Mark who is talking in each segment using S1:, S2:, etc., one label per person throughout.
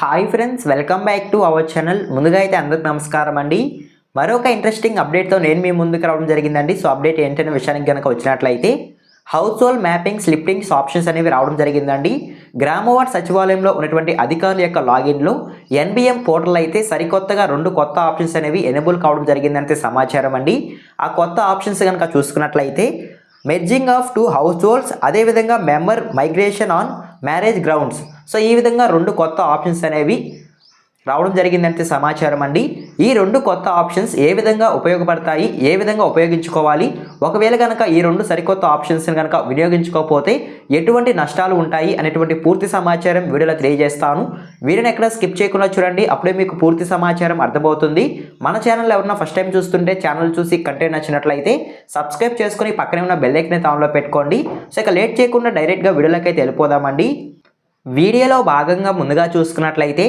S1: Hi friends, welcome back to our channel. ముందుగా అయితే అందరికి నమస్కారం అండి. మరొక ఇంట్రెస్టింగ్ అప్డేట్తో నేను మీ ముందుకు రావడం జరిగిందండి. సో అప్డేట్ ఏంటనే విషయానికి కనుక వచ్చినట్లయితే హౌస్ హోల్డ్ మ్యాపింగ్ స్లిప్పింగ్స్ ఆప్షన్స్ అనేవి రావడం జరిగిందండి. గ్రామవార్డ్ సచివాలయంలో ఉన్నటువంటి అధికారుల యొక్క లాగిన్లో ఎన్బిఎం పోర్టల్ అయితే సరికొత్తగా 2 కొత్త ఆప్షన్స్ అనేవి ఎనేబుల్ కావడం జరిగిందంటే సమాచారం అండి. ఆ కొత్త ఆప్షన్స్ కనుక చూసుకున్నట్లయితే మెర్జింగ్ ఆఫ్ 2 హౌస్ హోల్డ్స్, అదేవిధంగా member migration on marriage grounds. So ఈ విధంగా 2 కొత్త ఆప్షన్స్ అనేవి రావడం జరిగిందంటే సమాచారం అండి. ఈ 2 కొత్త ఆప్షన్స్ ఏ విధంగా ఉపయోగపడతాయి, ఏ విధంగా ఉపయోగించుకోవాలి, ఒకవేళ కనుక ఈ 2 సరికొత్త ఆప్షన్స్ని కనుక వినియోగించుకోకపోతే ఎటువంటి నష్టాలు ఉంటాయి అనేటువంటి పూర్తి సమాచారం వీడియోలో తెలియజేస్తాను. వీడియోని ఎక్కడ స్కిప్ చేయకుండా చూడండి, అప్పుడే మీకు పూర్తి సమాచారం అర్థమవుతుంది. మన ఛానల్ ఎవరన్నా ఫస్ట్ టైం చూస్తుంటే ఛానల్ చూసి కంటెంట్ నచ్చినట్లయితే సబ్స్క్రైబ్ చేసుకుని పక్కనే ఉన్న బెల్ ఐకాన్ ఆన్లో పెట్టుకోండి. సో ఇక లేట్ చేయకుండా డైరెక్ట్గా వీడియోలోకి అయితే వెళ్ళిపోదామండి. వీడియోలో భాగంగా ముందుగా చూసుకున్నట్లయితే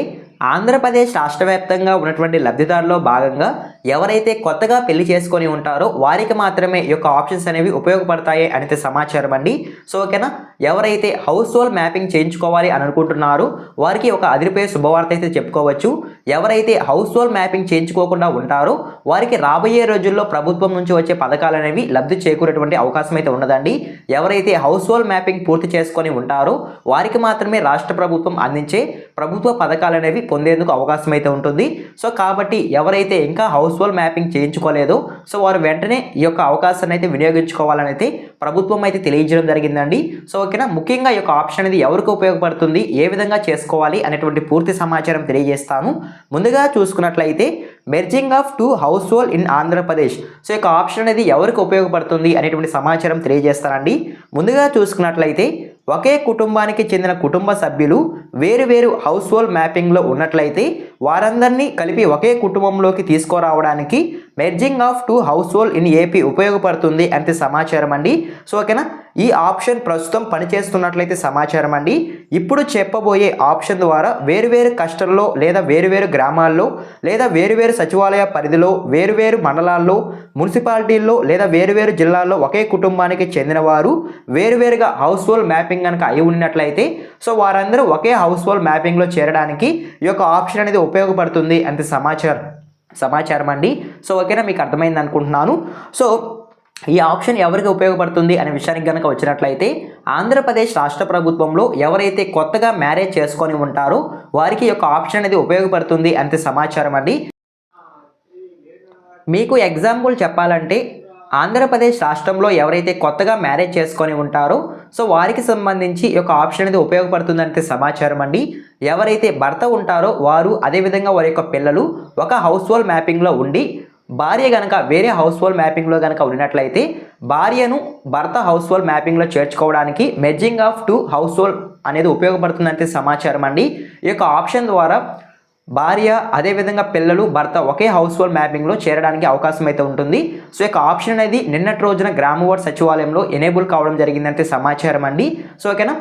S1: ఆంధ్రప్రదేశ్ రాష్ట్ర వ్యాప్తంగా ఉన్నటువంటి లబ్ధిదారుల్లో భాగంగా ఎవరైతే కొత్తగా పెళ్లి చేసుకొని ఉంటారో వారికి మాత్రమే ఈ యొక్క ఆప్షన్స్ అనేవి ఉపయోగపడతాయి అనేది సమాచారం అండి. సో ఓకేనా, ఎవరైతే హౌస్ హోల్డ్ మ్యాపింగ్ చేయించుకోవాలి అని అనుకుంటున్నారో వారికి ఒక అదిరిపోయే శుభవార్త అయితే చెప్పుకోవచ్చు. ఎవరైతే హౌస్ హోల్డ్ మ్యాపింగ్ చేయించుకోకుండా ఉంటారో వారికి రాబోయే రోజుల్లో ప్రభుత్వం నుంచి వచ్చే పథకాలు అనేవి లబ్ధి చేకూరేటువంటి అవకాశం అయితే ఉన్నదండి. ఎవరైతే హౌస్ హోల్డ్ మ్యాపింగ్ పూర్తి చేసుకొని ఉంటారో వారికి మాత్రమే రాష్ట్ర ప్రభుత్వం అందించే ప్రభుత్వ పథకాలు అనేవి పొందేందుకు అవకాశం అయితే ఉంటుంది. సో కాబట్టి ఎవరైతే ఇంకా హౌస్ హోల్డ్ మ్యాపింగ్ చేయించుకోలేదో సో వారు వెంటనే ఈ యొక్క అవకాశాన్ని అయితే వినియోగించుకోవాలని అయితే ప్రభుత్వం అయితే తెలియజేయడం జరిగిందండి. సో ఓకేనా, ముఖ్యంగా ఈ యొక్క ఆప్షన్ అనేది ఎవరికి ఉపయోగపడుతుంది, ఏ విధంగా చేసుకోవాలి అనేటువంటి పూర్తి సమాచారం తెలియజేస్తాను. ముందుగా చూసుకున్నట్లయితే merging of 2 house hold in Andhra Pradesh. So ఈ యొక్క ఆప్షన్ అనేది ఎవరికి ఉపయోగపడుతుంది అనేటువంటి సమాచారం తెలియజేస్తానండి. ముందుగా చూసుకున్నట్లయితే ఒకే కుటుంబానికి చెందిన కుటుంబ సభ్యులు వేరు హౌస్ హోల్డ్ మ్యాపింగ్లో ఉన్నట్లయితే వారందరినీ కలిపి ఒకే కుటుంబంలోకి తీసుకురావడానికి merging of 2 house hold in AP ఉపయోగపడుతుంది అంటే సమాచారం అండి. సో ఓకేనా, ఈ ఆప్షన్ ప్రస్తుతం పనిచేస్తున్నట్లయితే సమాచారం అండి. ఇప్పుడు చెప్పబోయే ఆప్షన్ ద్వారా వేరువేరు కస్టర్లో లేదా వేరువేరు గ్రామాల్లో లేదా వేరువేరు సచివాలయ పరిధిలో వేరువేరు మండలాల్లో మున్సిపాలిటీల్లో లేదా వేరువేరు జిల్లాల్లో ఒకే కుటుంబానికి చెందిన వారు వేరువేరుగా హౌస్ హోల్డ్ మ్యాపింగ్ కనుక అయి ఉన్నట్లయితే సో వారందరూ ఒకే హౌస్ హోల్డ్ మ్యాపింగ్లో చేరడానికి ఈ యొక్క ఆప్షన్ అనేది ఉపయోగపడుతుంది అంటే సమాచారం అండి. సో ఓకేనా, మీకు అర్థమైంది అనుకుంటున్నాను. సో ఈ ఆప్షన్ ఎవరికి ఉపయోగపడుతుంది అనే విషయానికి కనుక వచ్చినట్లయితే ఆంధ్రప్రదేశ్ రాష్ట్ర ప్రభుత్వంలో ఎవరైతే కొత్తగా మ్యారేజ్ చేసుకొని ఉంటారో వారికి ఈ యొక్క ఆప్షన్ అనేది ఉపయోగపడుతుంది అంతే సమాచారం అండి. మీకు ఎగ్జాంపుల్ చెప్పాలంటే ఆంధ్రప్రదేశ్ రాష్ట్రంలో ఎవరైతే కొత్తగా మ్యారేజ్ చేసుకొని ఉంటారో సో వారికి సంబంధించి ఈ యొక్క ఆప్షన్ అనేది ఉపయోగపడుతుందంటే సమాచారం అండి. ఎవరైతే భర్త ఉంటారో వారు అదేవిధంగా వారి యొక్క పిల్లలు ఒక హౌస్ హోల్డ్ మ్యాపింగ్లో ఉండి భార్య కనుక వేరే హౌస్ హోల్డ్ మ్యాపింగ్లో కనుక ఉన్నట్లయితే భార్యను భర్త హౌస్ హోల్డ్ మ్యాపింగ్లో చేర్చుకోవడానికి మెర్జింగ్ ఆఫ్ 2 హౌస్ హోల్డ్ అనేది ఉపయోగపడుతుందంటే సమాచారం అండి. ఈ యొక్క ఆప్షన్ ద్వారా భార్య అదేవిధంగా పిల్లలు భర్త ఒకే హౌస్ హోల్డ్ మ్యాపింగ్లో చేరడానికి అవకాశం అయితే ఉంటుంది. సో ఈ యొక్క ఆప్షన్ అనేది నిన్నటి రోజున గ్రామవార్డ్ సచివాలయంలో ఎనేబుల్ కావడం జరిగిందంటే సమాచారం అండి. సో ఓకేనా,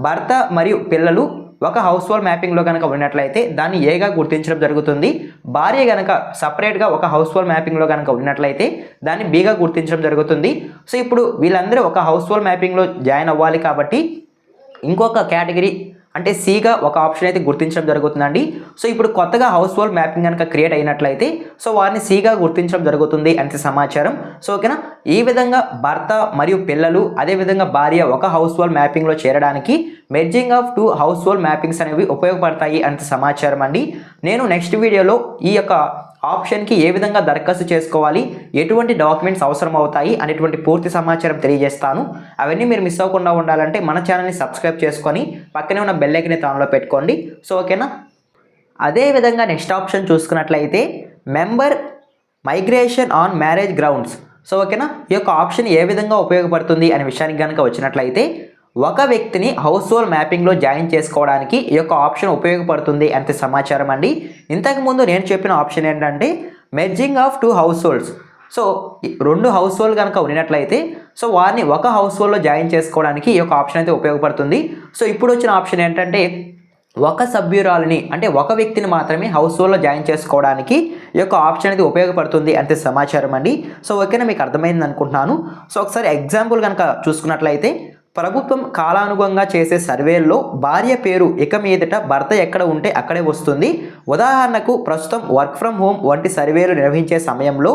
S1: భర్త మరియు పిల్లలు ఒక హౌస్ హోల్డ్ మ్యాపింగ్లో కనుక ఉన్నట్లయితే దాన్ని ఏగా గుర్తించడం జరుగుతుంది. భార్య కనుక సపరేట్గా ఒక హౌస్ హోల్డ్ మ్యాపింగ్లో కనుక ఉన్నట్లయితే దాన్ని బీగా గుర్తించడం జరుగుతుంది. సో ఇప్పుడు వీళ్ళందరూ ఒక హౌస్ హోల్డ్ మ్యాపింగ్లో జాయిన్ అవ్వాలి కాబట్టి ఇంకొక కేటగిరీ అంటే సిగా ఒక ఆప్షన్ అయితే గుర్తించడం జరుగుతుందండి. సో ఇప్పుడు కొత్తగా హౌస్ హోల్డ్ మ్యాపింగ్ కనుక క్రియేట్ అయినట్లయితే సో వారిని సిగా గుర్తించడం జరుగుతుంది అంటే సమాచారం. సో ఓకేనా, ఈ విధంగా భర్త మరియు పిల్లలు అదేవిధంగా భార్య ఒక హౌస్ హోల్డ్ మ్యాపింగ్లో చేరడానికి merging of 2 house hold mappings అనేవి ఉపయోగపడతాయి అంటే సమాచారం అండి. నేను నెక్స్ట్ వీడియోలో ఈ యొక్క ఆప్షన్కి ఏ విధంగా దరఖాస్తు చేసుకోవాలి, ఎటువంటి డాక్యుమెంట్స్ అవసరం అవుతాయి అనేటువంటి పూర్తి సమాచారం తెలియజేస్తాను. అవన్నీ మీరు మిస్ అవ్వకుండా ఉండాలంటే మన ఛానల్ని సబ్స్క్రైబ్ చేసుకొని పక్కనే ఉన్న బెల్ ఐకాన్ ఆన్లో పెట్టుకోండి. సో ఓకేనా, అదేవిధంగా నెక్స్ట్ ఆప్షన్ చూసుకున్నట్లయితే member migration on marriage grounds. So ఓకేనా, ఈ యొక్క ఆప్షన్ ఏ విధంగా ఉపయోగపడుతుంది అనే విషయానికి కనుక వచ్చినట్లయితే ఒక వ్యక్తిని హౌస్ హోల్డ్ మ్యాపింగ్లో జాయిన్ చేసుకోవడానికి ఈ యొక్క ఆప్షన్ ఉపయోగపడుతుంది అంతే సమాచారం అండి. ఇంతకుముందు నేను చెప్పిన ఆప్షన్ ఏంటంటే merging of 2 house holds. So 2 house hold కనుక ఉన్నట్లయితే సో వారిని ఒక హౌస్ హోల్డ్లో జాయిన్ చేసుకోవడానికి ఈ యొక్క ఆప్షన్ అయితే ఉపయోగపడుతుంది. సో ఇప్పుడు వచ్చిన ఆప్షన్ ఏంటంటే ఒక సభ్యురాలిని అంటే ఒక వ్యక్తిని మాత్రమే హౌస్ హోల్డ్లో జాయిన్ చేసుకోవడానికి ఈ యొక్క ఆప్షన్ అనేది ఉపయోగపడుతుంది అంతే సమాచారం అండి. సో ఓకేనా, మీకు అర్థమైంది అనుకుంటున్నాను. సో ఒకసారి ఎగ్జాంపుల్ కనుక చూసుకున్నట్లయితే ప్రభుత్వం కాలానుగుణంగా చేసే సర్వేల్లో భార్య పేరు ఇక మీదట భర్త ఎక్కడ ఉంటే అక్కడే వస్తుంది. ఉదాహరణకు ప్రస్తుతం వర్క్ ఫ్రమ్ హోమ్ వంటి సర్వేలు నిర్వహించే సమయంలో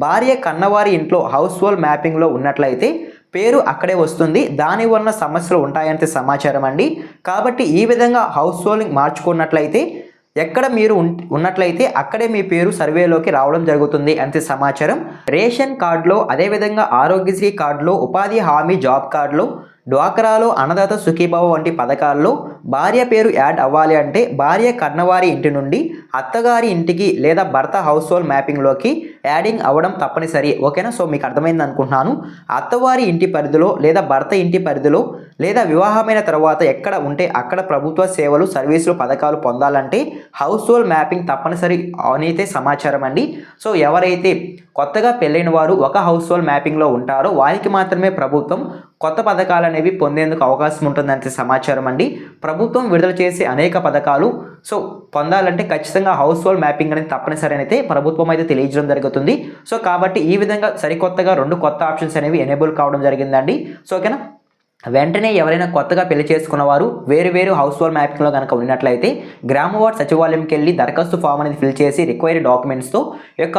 S1: భార్య కన్నవారి ఇంట్లో హౌస్ హోల్డ్ మ్యాపింగ్లో ఉన్నట్లయితే పేరు అక్కడే వస్తుంది. దానివల్ల సమస్యలు ఉంటాయంటే సమాచారం అండి. కాబట్టి ఈ విధంగా హౌస్ హోల్డింగ్ మార్చుకున్నట్లయితే ఎక్కడ మీరు ఉన్నట్లయితే అక్కడే మీ పేరు సర్వేలోకి రావడం జరుగుతుంది అంతే సమాచారం. రేషన్ కార్డులో, అదేవిధంగా ఆరోగ్యశ్రీ కార్డులో, ఉపాధి హామీ జాబ్ కార్డులో, డ్వాక్రాలో, అన్నదాత సుఖీభావ వంటి పథకాల్లో భార్య పేరు యాడ్ అవ్వాలి అంటే భార్య కన్నవారి ఇంటి నుండి అత్తగారి ఇంటికి లేదా భర్త హౌస్ హోల్డ్ మ్యాపింగ్లోకి యాడింగ్ అవ్వడం తప్పనిసరి. ఓకేనా? సో మీకు అర్థమైంది అనుకుంటున్నాను. అత్తవారి ఇంటి పరిధిలో లేదా భర్త ఇంటి పరిధిలో లేదా వివాహమైన తర్వాత ఎక్కడ ఉంటే అక్కడ ప్రభుత్వ సేవలు, సర్వీసులు, పథకాలు పొందాలంటే హౌస్ హోల్డ్ మ్యాపింగ్ తప్పనిసరి అయితే సమాచారం అండి. సో ఎవరైతే కొత్తగా పెళ్ళైన వారు ఒక హౌస్ హోల్డ్ మ్యాపింగ్లో ఉంటారో వారికి మాత్రమే ప్రభుత్వం కొత్త పథకాలు అనేవి పొందేందుకు అవకాశం ఉంటుందంటే సమాచారం అండి. ప్రభుత్వం విడుదల చేసే అనేక పథకాలు సో పొందాలంటే ఖచ్చితంగా హౌస్ హోల్డ్ మ్యాపింగ్ అనేది తప్పనిసరి అయితే ప్రభుత్వం అయితే తెలియజేయడం జరుగుతుంది. సో కాబట్టి ఈ విధంగా సరికొత్తగా 2 కొత్త ఆప్షన్స్ అనేవి ఎనేబుల్ కావడం జరిగిందండి. సో ఓకేనా? వెంటనే ఎవరైనా కొత్తగా పెళ్లి చేసుకున్న వారు వేరు హౌస్ హోల్డ్ మ్యాపింగ్లో కనుక ఉన్నట్లయితే గ్రామ వార్డ్ సచివాలయంకి వెళ్ళి దరఖాస్తు ఫామ్ అనేది ఫిల్ చేసి రిక్వైర్డ్ డాక్యుమెంట్స్తో యొక్క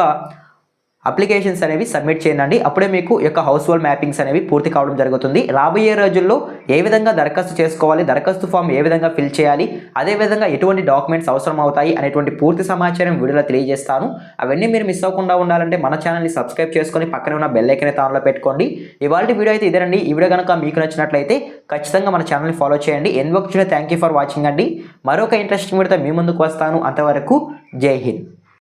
S1: అప్లికేషన్స్ అనేవి సబ్మిట్ చేయండి. అప్పుడే మీకు యొక్క హౌస్ హోల్డ్ మ్యాపింగ్స్ అనేవి పూర్తి కావడం జరుగుతుంది. రాబోయే రోజుల్లో ఏ విధంగా దరఖాస్తు చేసుకోవాలి, దరఖాస్తు ఫామ్ ఏ విధంగా ఫిల్ చేయాలి, అదేవిధంగా ఎటువంటి డాక్యుమెంట్స్ అవసరం అవుతాయి అనేటువంటి పూర్తి సమాచారం వీడియోలో తెలియజేస్తాను. అవన్నీ మీరు మిస్ అవ్వకుండా ఉండాలంటే మన ఛానల్ని సబ్స్క్రైబ్ చేసుకొని పక్కన ఉన్న బెల్ ఐకాన్ అయితే ఆన్లో పెట్టుకోండి. ఇవాళ వీడియో అయితే ఇదేనండి. ఈ వీడియో కనుక మీకు నచ్చినట్లయితే ఖచ్చితంగా మన ఛానల్ని ఫాలో చేయండి. థ్యాంక్ యూ ఫర్ వాచింగ్ అండి. మరొక ఇంట్రెస్టింగ్ వీడియోతో మీ ముందుకు వస్తాను. అంతవరకు జై హింద్.